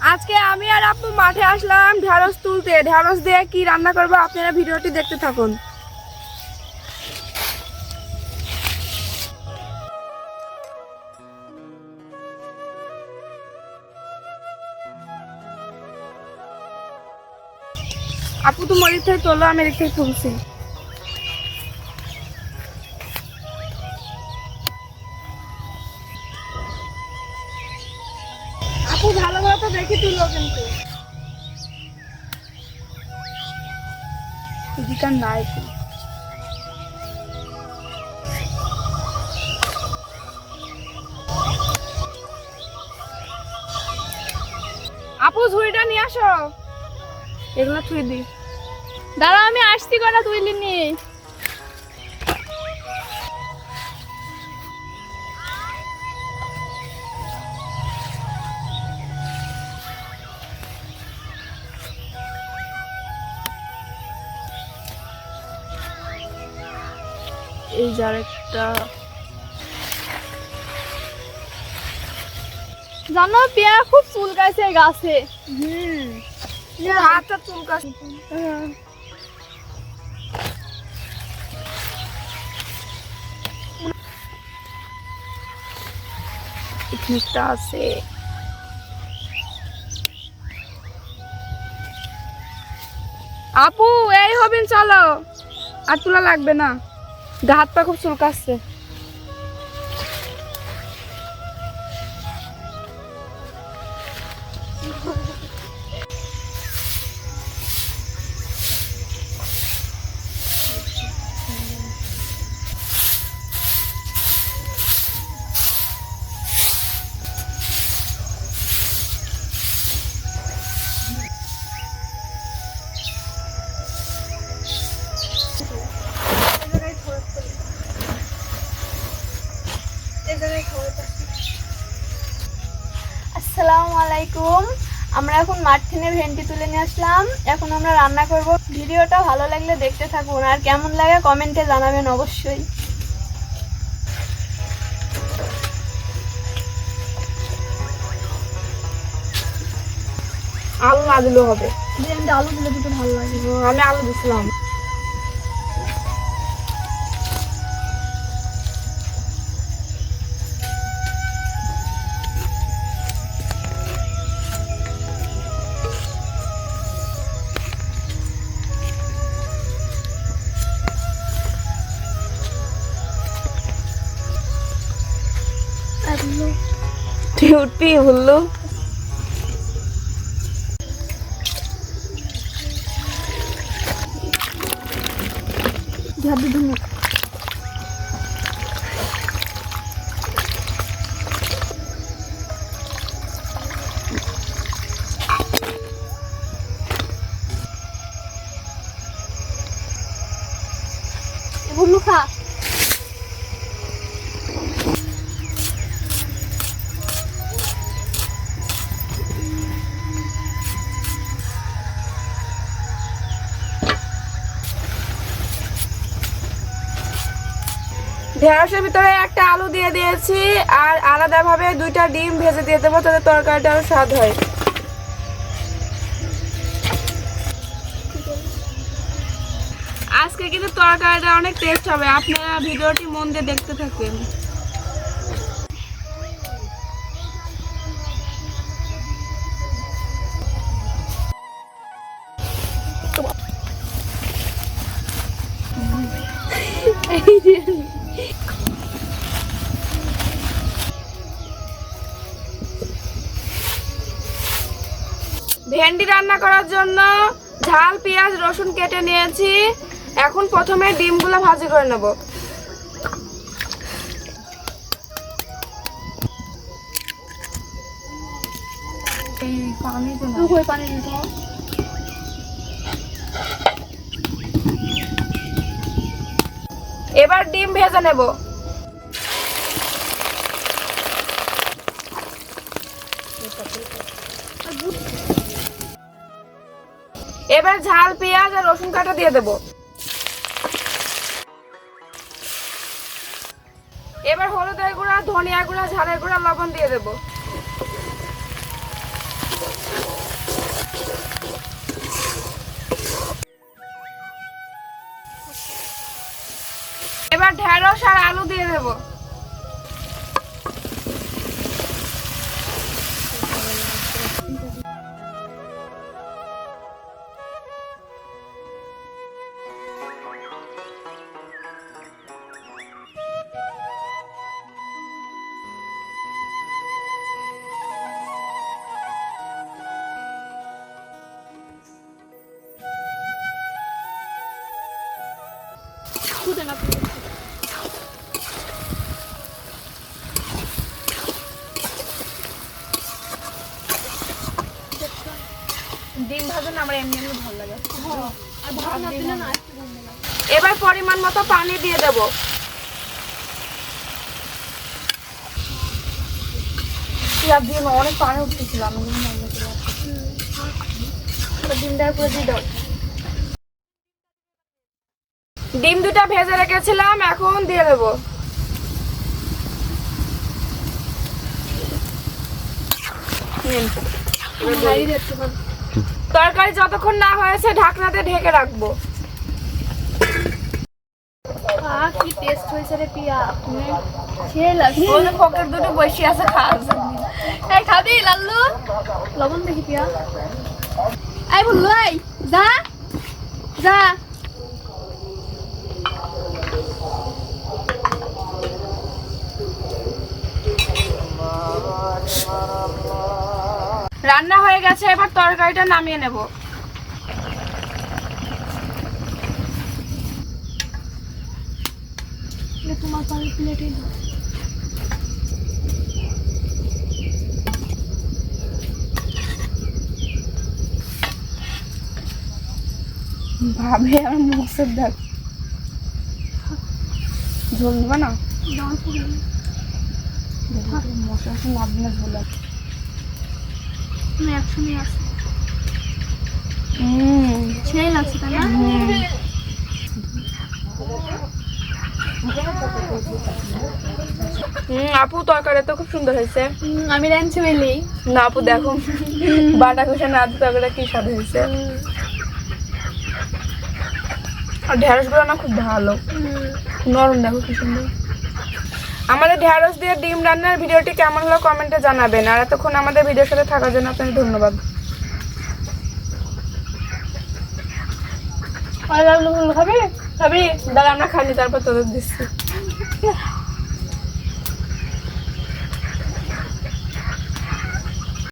আজকে আমি আর আপু মাঠে আসলাম ঢেঁড়স তুলতে। ঢেঁড়স দিয়ে কি রান্না করবো আপনারা ভিডিওটি দেখতে থাকুন। আপু তো মরিচ থেকে তোলো, আমি এদিক থেকে তুলছি। আপু ভালো তো দেখে তুলো কিন্তু এদিকার নাই। আপু ঝুড়িটা নিয়ে আসো, এগুলো থুই দি। দাঁড়া আমি আসছি, কটা তুইলি নি। এই যার একটা জানো পেয়া খুব চুলকাইছে গাছে। হাতটা চুলকাছে। এখানটা আছে। আপু এই হবেন, চলো আর তোলা লাগবে না, হাত পা খুব চুলকাচ্ছে। আসসালামু আলাইকুম। আমরা এখন মাঠ থেকে ভেন্ডি তুলে নিয়ে আসলাম। এখন আমরা রান্না করব। ভিডিওটা ভালো লাগলে দেখতে থাকুন, আর কেমন লাগে কমেন্টে জানাবেন অবশ্যই। আলু না দিলেও হবে। আলু দিলে দিতে ভালো লাগে। আমি আলু দিছিলাম। তুই উঠবি বললো। ভুলু খা। ঢেঁড়সের ভিতরে একটা আলু দিয়ে দিয়েছি, আর আলাদাভাবে 2টা ডিম ভেজে দিয়ে দেবো, তাতে তরকারিটা আরো স্বাদ হয়। আজকে কিন্তু তরকারিটা অনেক টেস্ট হবে, আপনারা ভিডিওটি মন দিয়ে দেখতে থাকেন। ভেন্ডি রান্না করার জন্য ঝাল পেঁয়াজ রসুন কেটে নিয়েছি। এখন প্রথমে ডিমগুলো ভাজি করে নেব। এবার ডিম ভেজে নেব। এবার ঝাল পেঁয়াজ আর রসুন কাটা দিয়ে দেব। এবার হলুদের গুঁড়া, ধনিয়া গুঁড়া, ঝালের গুঁড়া, লবণ দিয়ে দেব। এবার ঢেঁড়স আর আলু দিয়ে দেবো। ডিম ভাজা না আমার এমনি এমনি ভালো লাগে। আর ভাত না দিলে না এবার পরিমাণ মতো পানি দিয়ে দেব। পেঁয়াজ দিয়ে অনেক পানি উঠতেছিল, ডিমটা করে দিয়ে দাও। ডিম দুটা ভেজে রেখেছিলাম, এখন দিয়ে দেব। তরকারি যতক্ষণ না হয়েছে ঢাকনাতে ঢেকে রাখবো। কি টেস্ট হয়েছে রে পিয়া, সে লাগে। ওদের পকেট দুটো বসে আছে খাওয়ার জন্য। এই খাবি লাল্লু? লবণ দেখি পিয়া। এই বললো, এই যা যা। রান্না হয়ে গেছে, এবার তরকারিটা নামিয়ে নেব। তোমার প্লেটে ভাবে আমার মুখের দেখ, ঝোল দিবা না? মশলা না দিলে ঝোল আছে। একসঙ্গে আছে, সেই লাগছে তাই না? আপু তরকারি তো খুব সুন্দর হয়েছে। আমি রাঁধছি বলি না আপু দেখো, বাটা কষা না তরকারিটা কি স্বাদ হয়েছে। আর ঢেঁড়স গুলো না খুব ভালো, নরম, দেখো কি সুন্দর। আমাদের ঢেঁড়স দিয়ে ডিম রান্নার ভিডিওটি কেমন হলো কমেন্টে জানাবেন। আর এতক্ষণ আমাদের ভিডিওর সাথে থাকার জন্য আপনাদের ধন্যবাদ। খাবি খাবি দাদা, আমরা খাইনি তারপর তোদের দিচ্ছি।